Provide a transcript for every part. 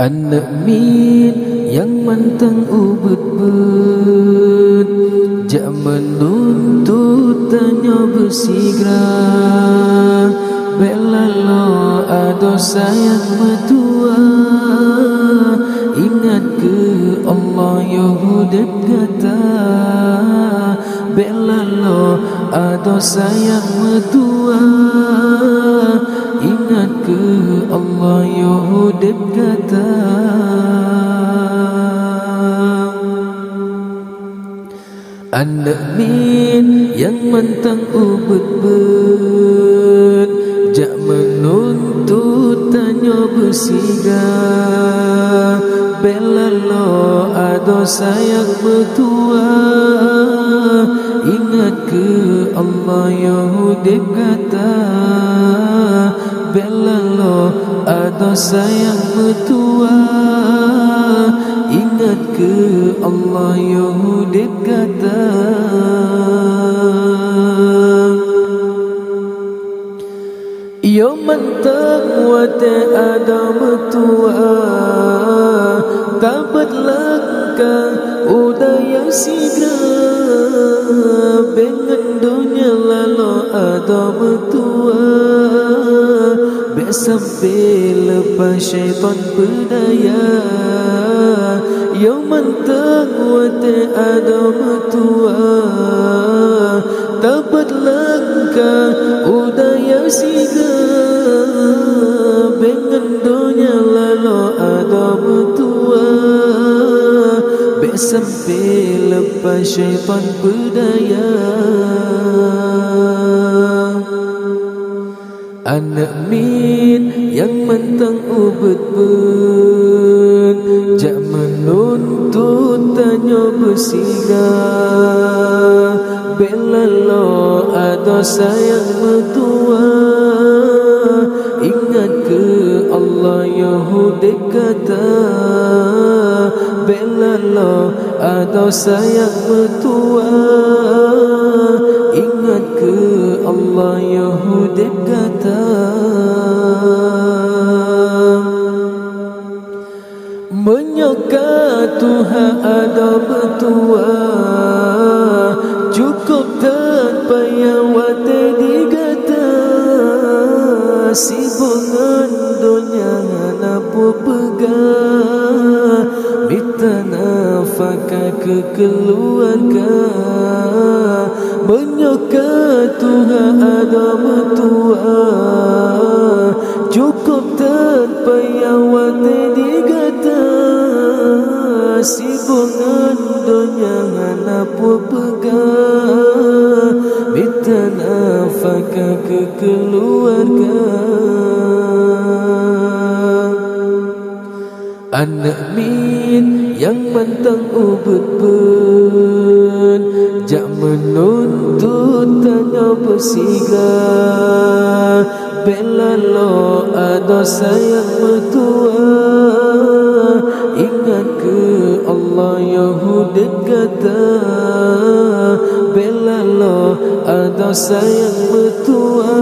Anak min yang mantang ubud-bud, jak menuntut tanya bersigra. Bela lo ado sayang metua, ingat ke Allah Yahudib kata. Bela lo ado sayang metua, ingat ke Allah Yahudib kata. Anak min yang mantang ubud-bud, jak menuntut tanya bersiga. Bela lo ado sayang metua, ingat ke Allah Yahudib kata. Bela lo ado sayang metua, ingat ke Allah Yahudib kata. Yo mantap wate ada metua, tabat langkah udaya sigra. Dengan dunia lalu ada metua, sampai lepas syaitan berdaya. Yo mantap wate ada metua, tabat langkah udaya siga. Dengan dunia lalu ada metua, sampai lepas syaitan berdaya. Anak min yang mantang ubud-bud, jak menuntut tanya bersiga. Bela lo ada sayang metua, ingat ke Allah Yahudib kata. Bela lo ada sayang metua, ingat ke Allah Yahudib kata. Menyokong Tuhan ada betua, cukup tanpa yang wate digata. Sibungan dunia napu pegang, minta nafkah ke keluarga. Menyokong Tuhan ada betua, cukup tanpa yang wate digata. Sibungan dunia napu pegang, minta nafkah ke keluarga. Anak min yang mantang ubud-bud, jak menuntut tanya bersiga. Bela lo ada sayang metua, ingat ke Allah Yahudib kata. Bela lo ada sayang metua,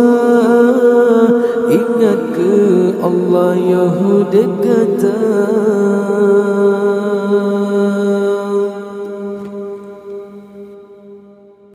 ingat ke Allah Yahudib kata.